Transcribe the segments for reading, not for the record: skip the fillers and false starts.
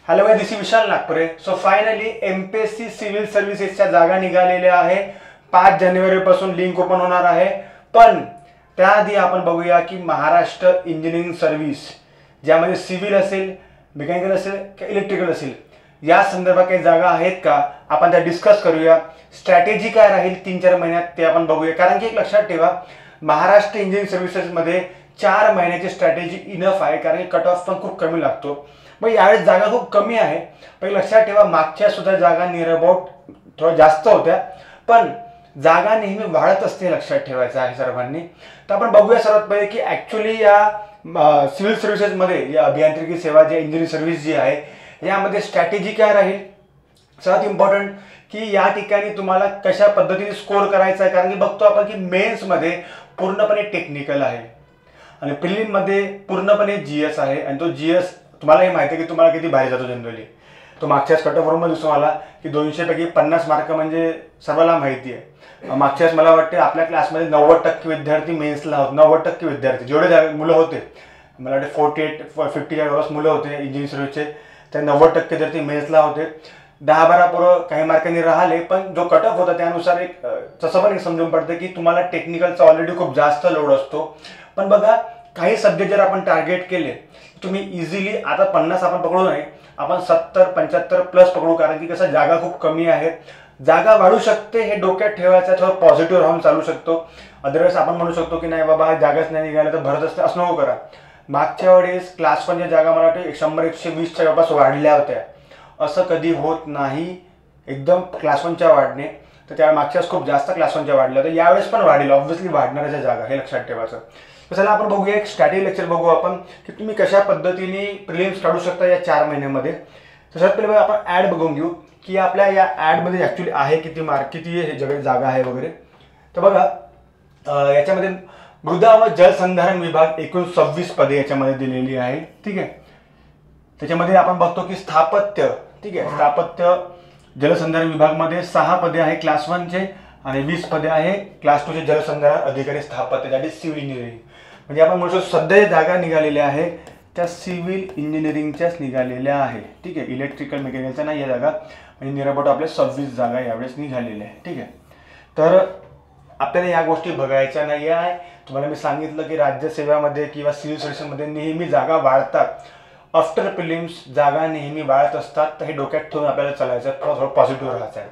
Hello guys, this is Vishal Nagpure. So finally MPSC civil सर्व्हिसेसच्या जागा निघालेल्या आहे. 5 जानेवारीपासून लिंक ओपन होणार आहे. पण त्याआधी आपण बघूया की महाराष्ट्र इंजिनिअरिंग सर्व्हिस ज्यामध्ये सिव्हिल असेल, मेकॅनिकल असेल किंवा इलेक्ट्रिकल असेल या संदर्भात काही जागा आहेत का, आपण त्या डिस्कस करूया. स्ट्रॅटेजी काय राहील 3-4 महिन्यात ते आपण बघूया. कारण की एक लक्षात ठेवा, महाराष्ट्र इंजिनिअरिंग सर्व्हिसेसमध्ये 4 महिन्याची स्ट्रॅटेजी इनफ आहे. कारण की कट ऑफ पण खूप कमी लागतो. मग यावेळेस जागा खूप कमी आहे. पण लक्षात ठेवा, मागच्या सुद्धा जागा नियर अबाउट थोड्या जास्त होत्या, पण जागा नेहमी वाढत असते, लक्षात ठेवायचं आहे सर्वांनी. तर आपण बघूया सर्वात पहिले की ॲक्च्युली या सिव्हिल सर्व्हिसेसमध्ये या अभियांत्रिकी सेवा जी इंजिनिअरिंग सर्व्हिस जी आहे यामध्ये स्ट्रॅटेजी काय राहील. सर्वात इम्पॉर्टंट की या ठिकाणी तुम्हाला कशा पद्धतीने स्कोर करायचा आहे. कारण की बघतो आपण की मेन्समध्ये पूर्णपणे टेक्निकल आहे आणि प्रिलिममध्ये पूर्णपणे जीएस आहे. आणि तो जीएस तुम्हालाही माहिती आहे की तुम्हाला किती बाहेर जातो जनरली. तो मागच्याच कट ऑफ वरून दिसून आला की 200 पैकी 50 मार्क म्हणजे सर्वांना माहिती आहे. मागच्याच मला वाटते आपल्या क्लासमध्ये 90% विद्यार्थी मेन्सला होते. 90% विद्यार्थी जेवढे मुलं होते, मला वाटते 48-50 मुलं होते इंजिनिअरिंग सर्व्हिसचे, त्या 90% विद्यार्थी मेन्सला होते. 10-12 पोरं काही मार्कांनी राहिले. पण जो कट ऑफ होता त्यानुसार एक तसं पण एक समजून पडतं की तुम्हाला टेक्निकलचा ऑलरेडी खूप जास्त लोड असतो. पण बघा, काही सब्जेक्ट जर आपण टार्गेट केले तुम्ही इझिली, आता 50 आपण पकडू नाही, आपण 70-75 प्लस पकडू. कारण की कसं जागा खूप कमी आहे, जागा वाढू शकते हे डोक्यात ठेवायचं. थोडं पॉझिटिव्ह राहून चालू शकतो. अदरवाईज आपण म्हणू शकतो की नाही बाबा जागाच नाही निघाल्या तर भरत असते, असं नको करा. मागच्या वेळेस क्लास 1च्या जागा मला वाटतं 100-120च्या जवळपास वाढल्या होत्या. असं कधी होत नाही एकदम क्लास 1च्या वाढणे. तर त्या मागच्याच खूप जास्त क्लास 1च्या वाढल्या होत्या. यावेळेस पण वाढेल, ऑब्व्हियसली वाढणाऱ्या जागा, हे लक्षात ठेवायचं. तर चला आपण बघूया, एक स्ट्रॅटेजी लेक्चर बघू आपण की तुम्ही कशा पद्धतीने प्रिलिम्स काढू शकता या 4 महिन्यामध्ये. तर सर्वात पहिले आपण ॲड बघून घेऊ की आपल्या या ॲडमध्ये ॲक्च्युली आहे किती मार्क, किती हे जगह जागा आहे वगैरे. तर बघा, याच्यामध्ये मृदा व जलसंधारण विभाग एकूण 26 पदे याच्यामध्ये दिलेली आहे. ठीक आहे. त्याच्यामध्ये आपण बघतो की स्थापत्य, ठीक आहे, स्थापत्य जलसंधारण विभागमध्ये 6 पदे आहे क्लास 1चे आणि 20 पदे आहे क्लास 2चे जलसंधारण अधिकारी स्थापत्य, दॅट इज सिव्हिल इंजिनिअरिंग. म्हणजे आपण म्हणू शकतो सध्या जागा निघालेल्या आहे त्या सिव्हिल इंजिनिअरिंगच्याच निघालेल्या आहे. ठीक आहे. इलेक्ट्रिकल मेकॅनिकलच्या नाही या जागा. म्हणजे नियर अबाउट आपल्या 26 जागा यावेळेस निघालेल्या आहे. ठीक आहे. तर आपल्याला या गोष्टी बघायच्या नाही आहे. तुम्हाला मी सांगितलं की राज्यसेवेमध्ये किंवा सिव्हिल सर्व्हिसमध्ये नेहमी जागा वाढतात. आफ्टर प्रिलिम्स जागा नेहमी वाढत असतात. तर हे डोक्यात ठेवून आपल्याला चालायचं, थोडं पॉझिटिव्ह राहायचं आहे.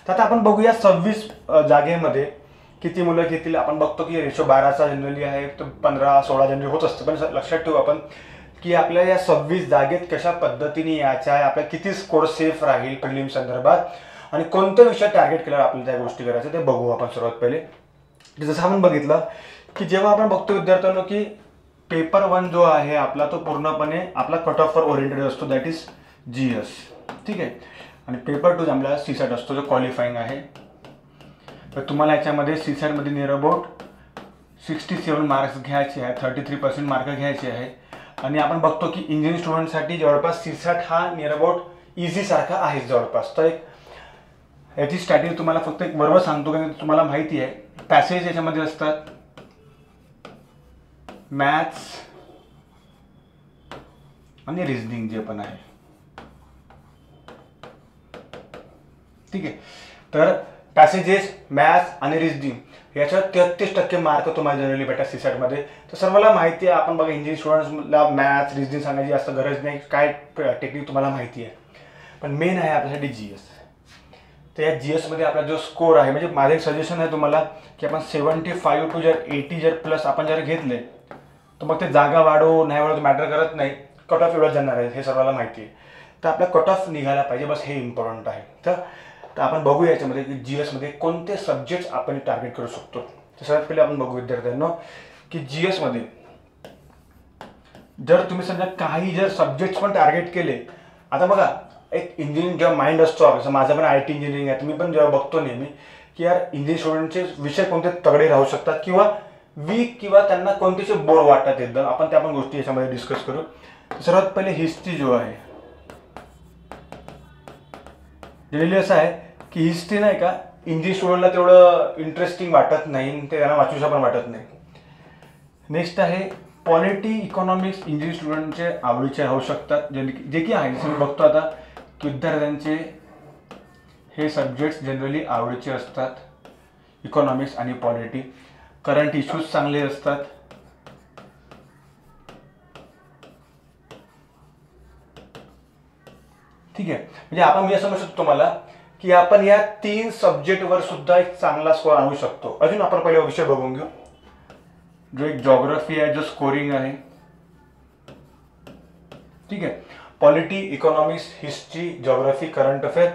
तर आता आपण बघूया 26 जागेमध्ये किती मुलं घेतील. आपण बघतो की रेशो 12चा जनरली आहे, तर 15-16 जनरली होत असतं. पण लक्षात ठेवू आपण की आपल्या या 26 जागेत कशा पद्धतीने यायच्या आहे, आपल्या किती स्कोर सेफ राहील प्रिलिम्स संदर्भात आणि कोणते विषय टार्गेट केल्यावर आपल्याला त्या गोष्टी करायच्या ते बघू आपण सर्वात पहिले. जसं आपण बघितलं की जेव्हा आपण बघतो विद्यार्थ्यांना की पेपर 1 जो आहे आपला तो पूर्णपणे आपला कट ऑफवर ओरिएंटेड असतो, दॅट इज जीएस. ठीक आहे. आणि पेपर 2 आपल्याला सीसॅट असतो जो क्वालिफाईंग आहे. तर तुम्हाला याच्यामध्ये सीसॅटमध्ये नियर अबाउट 67 मार्क्स घ्यायचे आहे, 33% मार्क घ्यायचे आहे. आणि आपण बघतो की इंजिनिअरिंग स्टुडंटसाठी जवळपास सीसॅट हा नियर अबाउट इझी सारखा आहे जवळपास. तर एक याची स्ट्रॅटेजी तुम्हाला फक्त एक बरोबर सांगतो कारण तुम्हाला माहिती आहे पॅसेज याच्यामध्ये असतात, मॅथ्स आणि रिझनिंग जे पण आहे. ठीक आहे. तर पॅसेजेस, मॅथ्स आणि रिझनिंग याच्यावर 33% मार्क तुम्हाला जनरली भेटतात सीसॅटमध्ये. तर सर्वांना माहिती आहे, आपण बघा इंजिनिअरिंग स्टुडंट्सला मॅथ्स रिझनिंग सांगायची जास्त गरज नाही, काय टेक्निक तुम्हाला माहिती आहे. पण मेन आहे आपल्यासाठी जीएस. तर या जीएसमध्ये आपला जो स्कोर आहे, म्हणजे माझं एक सजेशन आहे तुम्हाला की आपण 75 to 80 जर प्लस आपण जर घेतले तर मग ते जागा वाढो नाही वाढो मॅटर करत नाही, कट ऑफ एवढंच जाणार आहे, हे सर्वांना माहिती आहे. तर आपला कट ऑफ निघायला पाहिजे, बस हे इम्पॉर्टंट आहे. तर आपण बघूया याच्यामध्ये की जीएसमध्ये कोणते सब्जेक्ट्स आपण टार्गेट करू शकतो. तर सर्वात पहिले आपण बघू विद्यार्थ्यांना की जीएसमध्ये जर तुम्ही समजा काही जर सब्जेक्ट्स पण टार्गेट केले. आता बघा, एक इंजिनिअरिंग जेव्हा माइंड असतो, जसं माझं पण IT इंजिनिअरिंग आहे, तुम्ही पण जेव्हा बघतो नेहमी की यार इंजिनिअरिंग स्टुडंटचे विषय कोणते तगडे राहू शकतात किंवा वीक किंवा त्यांना कोणतेचे बोर वाटतात एकदम, आपण त्या पण गोष्टी याच्यामध्ये डिस्कस करू. सर्वात पहिले हिस्ट्री जो आहे, जनरली असं आहे की हिस्ट्री नाही का इंजिनिअरिंग स्टुडंटला तेवढं इंटरेस्टिंग वाटत नाही, ते त्यांना वाचूशा पण वाटत नाही. नेक्स्ट आहे पॉलिटी इकॉनॉमिक्स इंजिनिअरिंग स्टुडंटचे आवडीचे राहू शकतात, जे की आहे. जसं मी बघतो आता की विद्यार्थ्यांचे हे सब्जेक्ट्स जनरली आवडीचे असतात, इकॉनॉमिक्स आणि पॉलिटी. करंट इश्यूज चांगले असतात. ठीक आहे, म्हणजे आपण मी असं म्हणू शकतो तुम्हाला की आपण या 3 सब्जेक्टवर सुद्धा एक चांगला स्कोअर आणू शकतो. अजून आपण पहिले विषय बघून घेऊ. जो एक जॉग्राफी आहे, जो स्कोरिंग आहे. ठीक आहे, polity, economics, history, geography, current affair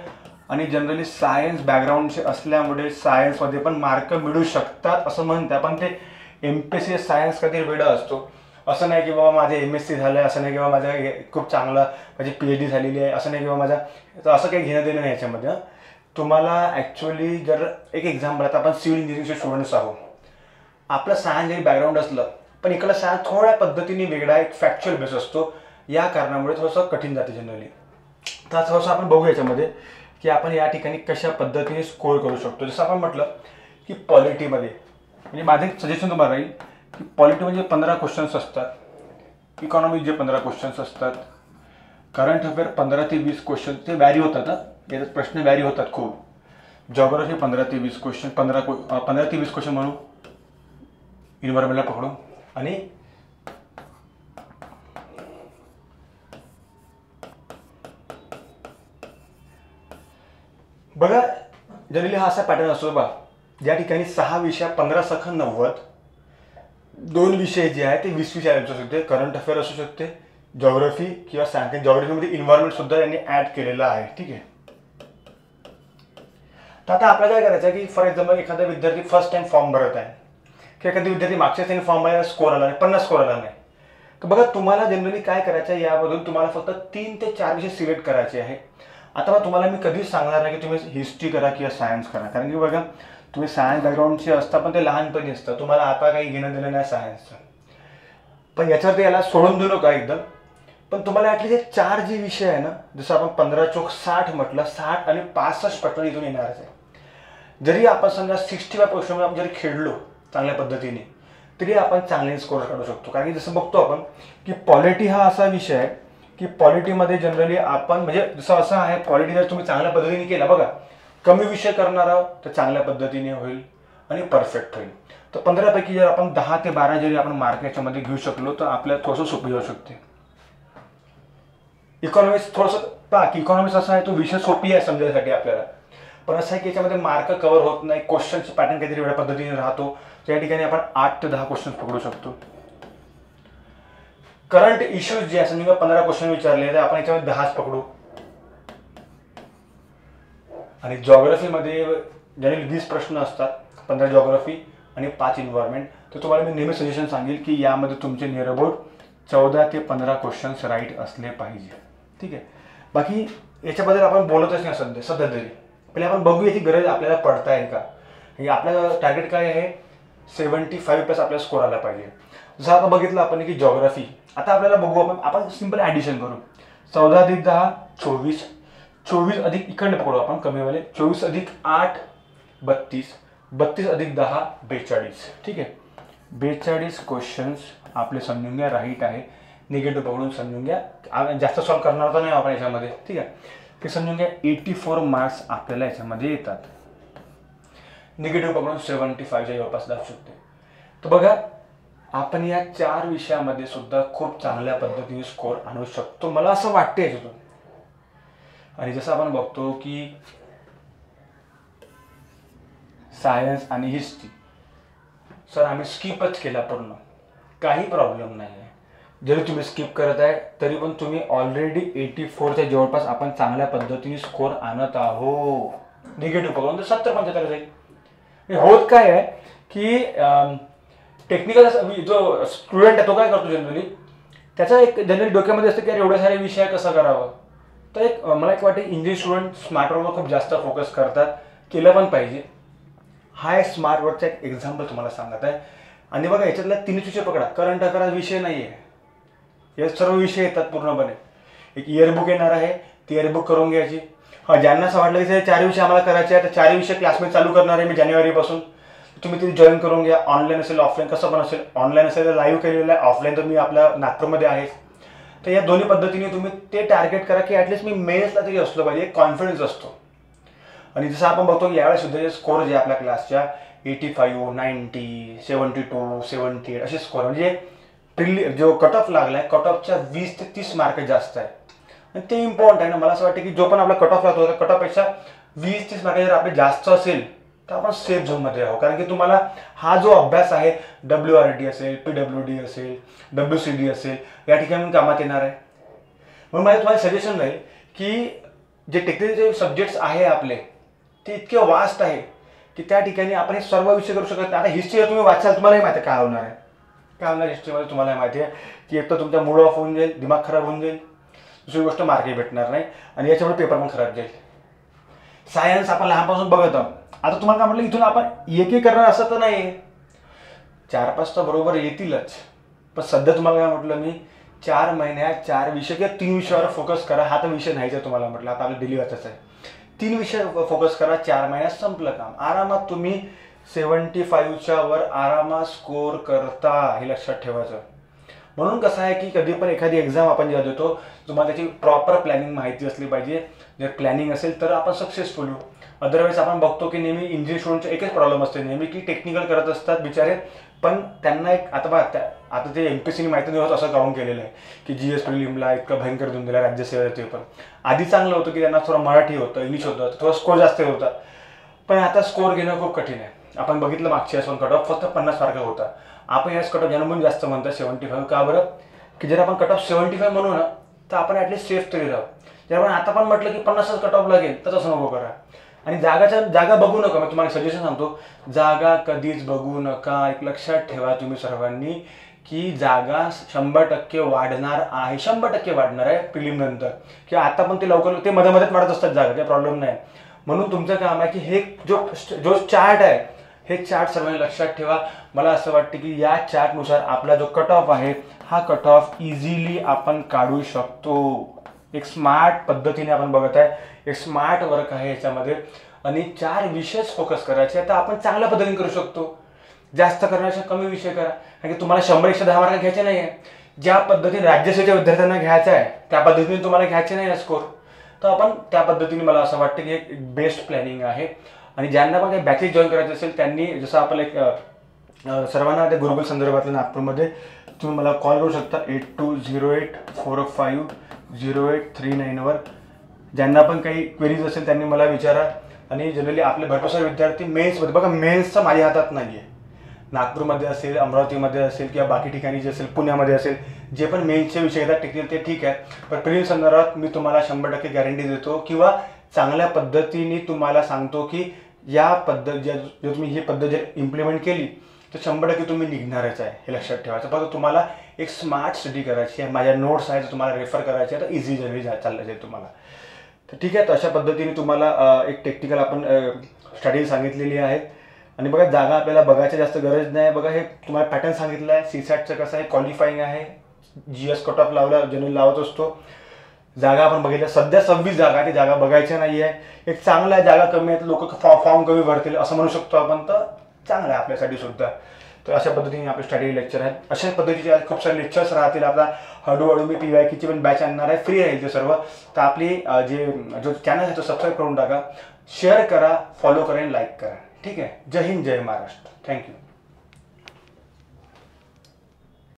आणि जनरली सायन्स बॅकग्राऊंडचे असल्यामुळे सायन्समध्ये पण मार्क मिळू शकतात असं म्हणतात. पण ते MPSC सायन्स कधी वेळा असतो. असं नाही की बाबा माझे MSc झालं आहे, असं नाही की बाबा माझ्या खूप चांगला माझी PhD झालेली आहे, असं नाही की बाबा माझा, तर असं काही घेणं देणं नाही याच्यामध्ये. तुम्हाला ॲक्च्युअली जर एक एक्झाम्पल, आता आपण सिव्हिल इंजिनिअरिंगचे स्टुडंट्स आहोत. आपलं सायन्स जरी बॅकग्राऊंड असलं पण इकडं सायन्स थोड्या पद्धतीने वेगळा एक फॅक्च्युअल बेस असतो. या कारणामुळे थोडंसं कठीण जाते जनरली. तर थोडंसं आपण बघू याच्यामध्ये की आपण या ठिकाणी कशा पद्धतीने स्कोअर करू शकतो. जसं आपण म्हटलं की पॉलिटीमध्ये, म्हणजे माझं एक सजेशन तुम्हाला राहील की पॉलिटी म्हणजे 15 क्वेश्चन्स असतात, इकॉनॉमिक जे 15 क्वेश्चन्स असतात, करंट अफेअर 15 ते 20 क्वेश्चन, ते व्हॅरी होतात. याच्यात प्रश्न व्हॅरी होतात खूप. जॉग्राफी 15 ते 20 क्वेश्चन, 15 ते 20 क्वेश्चन म्हणू, इन्व्हायरमेंटला पकडू. आणि बघा जनरली हा असा पॅटर्न असतो बा, ज्या ठिकाणी 6 विषय 15 सखन 90, 2 विषय जे आहे ते 20 विषय असू शकते. करंट अफेअर असू शकते, जॉग्राफी किंवा सायन्स. जॉग्राफीमध्ये इन्व्हायरमेंट सुद्धा यांनी ॲड केलेलं आहे. ठीक आहे, तर आता आपल्याला काय करायचं आहे की फॉर एक्झाम्पल एखादा विद्यार्थी फर्स्ट टाइम फॉर्म भरत आहे किंवा एखादा विद्यार्थी मागच्या टाइम फॉर्म भरायला स्कोर आला नाही, 50 स्कोर आला नाही. तर बघा तुम्हाला जनरली काय करायचं आहे, यामधून तुम्हाला फक्त 3 ते 4 विषय सिलेक्ट करायचे आहे. आता मग तुम्हाला मी कधीच सांगणार नाही की तुम्ही हिस्ट्री करा किंवा सायन्स करा, कारण की बघा तुम्ही सायन्स बॅकग्राऊंडचे असता पण ते लहानपणी असतं, तुम्हाला आता काही घेणं देणं नाही सायन्सचं. पण याच्यावरती याला सोडून देऊ नका एकदम. पण तुम्हाला ॲटलीस्ट 4 जे विषय आहे ना, जसं आपण 15 चौक 60 म्हटलं, 60 आणि 65 पटकन इथून येणारच आहे. जरी आपण समजा 65% आपण जरी खेळलो चांगल्या पद्धतीने तरी आपण चांगले स्कोअर काढू शकतो. कारण की जसं बघतो आपण की पॉलिटी हा असा विषय आहे की पॉलिटीमध्ये जनरली आपण म्हणजे जसं असं आहे, पॉलिटी जर तुम्ही चांगल्या पद्धतीने केला, बघा कमी विषय करणार आहोत तर चांगल्या पद्धतीने होईल आणि परफेक्ट होईल. तर 15 पैकी जर आपण 10 ते 12 जरी आपण मार्क याच्यामध्ये घेऊ शकलो तर आपल्याला थोडंसं सोपी जाऊ शकते. इकॉनॉमिक्स थोडंसं पहा की इकॉनॉमिक्स असा आहे, तो विषय सोपी आहे समजायसाठी आपल्याला, पण असं आहे की याच्यामध्ये मार्क कव्हर होत नाही. क्वेश्चनचे पॅटर्न काहीतरी वेगळ्या पद्धतीने राहतो. त्या ठिकाणी आपण 8 ते 10 क्वेश्चन पकडू शकतो. करंट इश्यूज जे असं मी 15 क्वेश्चन विचारले तर आपण याच्यामध्ये 10च पकडू. आणि जॉग्राफीमध्ये जनरली 20 प्रश्न असतात, 15 जॉग्राफी आणि 5 इन्व्हायरमेंट. तर तुम्हाला मी नेहमी सजेशन सांगेल की यामध्ये तुमचे नियर अबाउट 14 ते 15 क्वेश्चन्स राईट असले पाहिजे. ठीक आहे, बाकी याच्याबद्दल आपण बोलतच नाही सध्या तरी. पहिले आपण बघू याची गरज आपल्याला पडत आहे का. आपलं टार्गेट काय आहे, 75+ आपल्याला स्कोर आला पाहिजे. जसं आता बघितलं आपण की जॉग्राफी, आता आपल्याला बघू आपण सिंपल ॲडिशन करू. 14 अधिक 10 24, 24 अधिक इकडे पकडू आपण कमीवाले, 24 अधिक 8 32, 32 अधिक 10 42. ठीक आहे, 42 क्वेश्चन्स आपले समजून घ्या राईट आहे. निगेटिव्ह पकडून समजून घ्या, जास्त सॉल्व करणार तर नाही आपण याच्यामध्ये. ठीक आहे, ते समजून घ्या 84 मार्क्स आपल्याला याच्यामध्ये येतात. निगेटिव्ह पकडून 75च्या जवळपास जाऊ शकते. तर बघा आपण या 4 विषयामध्ये सुद्धा खूप चांगल्या पद्धतीने स्कोअर आणू शकतो, मला असं वाटते याच्यातून. आणि जसं आपण बघतो की सायन्स आणि हिस्ट्री सर आम्ही स्किपच केला पूर्ण, काही प्रॉब्लेम नाही आहे. जरी तुम्ही स्किप करत आहे तरी पण तुम्ही ऑलरेडी 84च्या जवळपास आपण चांगल्या पद्धतीने स्कोअर आणत आहोत. निगेटिव्ह पकडून तर 70-75 जाईल. होत काय आहे की टेक्निकल जो स्टुडंट आहे तो काय करतो जनरली, त्याचा एक जनरली डोक्यामध्ये असतं की यार एवढ्या सारे विषय कसं करावं. तर एक मला एक वाटतं इंजिनिअरिंग स्टुडंट स्मार्टवर्कवर खूप जास्त फोकस करतात, केलं पण पाहिजे. हा एक स्मार्टवर्कचा एक एक्झाम्पल तुम्हाला सांगत आहे. आणि बघा याच्यातला 3 विषय पकडा, करंट अफेअर विषय नाही आहे, हे सर्व विषय येतात पूर्णपणे. एक इयरबुक येणार आहे, ती इयरबुक करून घ्यायची. ज्यांना असं वाटलं की 4 विषय आम्हाला करायचे आहे तर 4 विषय क्लासमध्ये चालू करणार आहे मी जानेवारीपासून. तुम्ही तिथे जॉईन करून घ्या. ऑनलाईन असेल ऑफलाईन कसं पण असेल. ऑनलाईन असेल तर लाईव्ह केलेलं आहे, ऑफलाईन तर मी आपल्या नागपूरमध्ये आहे. तर या दोन्ही पद्धतीने तुम्ही ते टार्गेट करा की ॲटलिस्ट मी मेन्सला तरी असलो पाहिजे, कॉन्फिडन्स असतो. आणि जसं आपण बघतो की यावेळेस सुद्धा जे स्कोर जे आपल्या क्लासच्या 85, 90, 72, 78 असे स्कोर म्हणजे जो कट ऑफ लागला आहे, कट ऑफच्या 20 ते 30 मार्क जास्त आहे. आणि ते इम्पॉर्टंट आहे ना. मला असं वाटतं की जो पण आपला कट ऑफ लागतो त्या कट ऑफपेक्षा 20-30 मार्क जर आपले जास्त असेल तर आपण सेफ झोनमध्ये आहोत. कारण की तुम्हाला हा जो अभ्यास आहे WRD असेल, PWD असेल, WCD असेल, या ठिकाणी कामात येणार आहे. म्हणून माझं तुम्हाला सजेशन राहील की जे टेक्निकल सब्जेक्ट्स आहे आपले ते इतके वास्ट आहे की त्या ठिकाणी आपण हे सर्व विषय करू शकत नाही. आता हिस्ट्री जर तुम्ही वाचाल तुम्हालाही माहिती आहे काय होणार आहे. काय होणार हिस्ट्रीमध्ये तुम्हाला माहिती आहे की एक तर तुमचा मूड ऑफ होऊन जाईल, दिमाग खराब होऊन जाईल, दुसरी गोष्ट मार्कही भेटणार नाही आणि याच्यामुळे पेपर पण खराब जाईल. सायन्स आपण लहानपासून बघत आहोत. आता तुम्हाला काय म्हटलं इथून आपण एक करणार असं तर नाही, 4-5 तर बरोबर येतीलच. पण सध्या तुम्हाला काय म्हटलं मी 4 महिन्यात 4 विषय किंवा 3 विषयावर फोकस करा. हा तर विषय नाहीच आहे तुम्हाला म्हटलं. आता आपलं डेली वाचायचं आहे. 3 विषय फोकस करा. 4 महिन्यात संपलं काम. आरामात तुम्ही 75च्या वर आरामात स्कोर करता, हे लक्षात ठेवायचं. म्हणून कसं आहे की कधी पण एखादी एक्झाम आपण जेव्हा देतो तुम्हाला त्याची प्रॉपर प्लॅनिंग माहिती असली पाहिजे. जर प्लॅनिंग असेल तर आपण सक्सेसफुल होऊ. अदरवाईज आपण बघतो की नेहमी इंजिनिअर स्टुडंटचा एकच प्रॉब्लेम असते नेहमी की टेक्निकल करत असतात बिचारे, पण त्यांना एक आता ते MPSCने माहिती नाही होत असं काउंट केलेलं आहे की GS प्रिलिमला इतकं भयंकर देऊन दिला राज्यसेवेला. ते पण आधी चांगलं होतं की त्यांना थोडं मराठी होतं, इंग्लिश होतं, थोडा स्कोर जास्त होता. पण आता स्कोर घेणं खूप कठीण आहे. आपण बघितलं मागच्या वेळेस कट ऑफ फक्त 50 मार्क होता. आपण याच कट ऑफ जनमून जास्त म्हणतात 75. का बरं की जर आपण कट ऑफ 75 म्हणू ना तर आपण ॲटलिस्ट सेफ तरी राहू. जर आपण आता पण म्हटलं की 50च कट ऑफ लागेल तर तसं नको करा. आणि जागा बघू नका. मी तुम्हाला सजेशन सांगतो, जागा कधीच बघू नका. एक लक्षात ठेवा तुम्ही सर्वांनी की जागा 100% वाढणार आहे. 100% वाढणार आहे प्रिलिम नंतर किंवा आता पण ते लवकर ते मध्ये वाढत असतात जागा, काही प्रॉब्लेम नाही. म्हणून तुमचं काम आहे की हे जो चार्ट आहे हे चार्ट सर्वांनी लक्षात ठेवा. मला असं वाटतं की या चार्टनुसार आपला जो कट ऑफ आहे हा कट ऑफ इझिली आपण काढू शकतो. एक स्मार्ट पद्धतीने आपण बघत आहे, एक स्मार्ट वर्क आहे याच्यामध्ये. आणि 4 विषयच फोकस करायचे तर आपण चांगल्या पद्धतीने करू शकतो. जास्त करण्याच्या कमी विषय करा. कारण की तुम्हाला 100-110 मार्क घ्यायचे नाही आहे. ज्या पद्धतीने राज्यसेवेच्या विद्यार्थ्यांना घ्यायचं आहे त्या पद्धतीने तुम्हाला घ्यायचे नाही आहे स्कोर. तर आपण त्या पद्धतीने मला असं वाटतं की एक बेस्ट प्लॅनिंग आहे. आणि ज्यांना पण काही बॅचेस जॉईन करायचे असेल त्यांनी जसं आपलं एक सर्वांना त्या गुरुकुल संदर्भातल्या नागपूरमध्ये तुम्ही मला कॉल करू शकता 8208450839 ज्यांना पण काही क्वेरीज असेल त्यांनी मला विचारा. आणि जनरली आपले भरपूर सारे विद्यार्थी मेन्समध्ये बघा, मेन्सचं माझ्या हातात नाही आहे. नागपूरमध्ये असेल, अमरावतीमध्ये असेल किंवा बाकी ठिकाणी जे असेल, पुण्यामध्ये असेल, जे पण मेन्सचे विषय येतात टेक्निकल ते ठीक आहे. पण प्रिलिम्स संदर्भात मी तुम्हाला 100% गॅरंटी देतो किंवा चांगल्या पद्धतीने तुम्हाला सांगतो की या जर तुम्ही ही पद्धत जर इम्प्लिमेंट केली तर 100% तुम्ही निघणारच आहे. हे लक्षात ठेवायचं. फक्त तुम्हाला एक स्मार्ट स्टडी करायची आहे. माझ्या नोट्स आहेत तुम्हाला रेफर करायचे आहे तर इझी जर्नी चाललं जाईल तुम्हाला. तर ठीक आहे. तर अशा पद्धतीने तुम्हाला एक टेक्निकल आपण स्टडी सांगितलेली आहे. आणि बघा जागा आपल्याला बघायची जास्त गरज नाही. बघा हे तुम्हाला पॅटर्न सांगितलं आहे. CSATचं कसं आहे, क्वालिफाईंग आहे, GS कट ऑफ लावला जनरली लावत असतो. जागा आपण बघितल्या सध्या 26 जागा, ती जागा बघायच्या नाही आहे. एक चांगला आहे, जागा कमी आहेत, लोक फॉर्म कमी भरतील असं म्हणू शकतो आपण. तर चांगलं आहे आपल्यासाठी सुद्धा. तर अशा पद्धतीने आपले स्टडी लेक्चर आहेत. अशा पद्धतीचे खूप सारे लेक्चर्स राहतील. आपला हळूहळू मी PYQची पण बॅच आणणार आहे, फ्री राहील ते सर्व. तर आपली जो चॅनल आहे तो सबस्क्राईब करून टाका, शेअर करा, फॉलो करा आणि लाईक करा. ठीक आहे. जय हिंद, जय महाराष्ट्र. थँक्यू.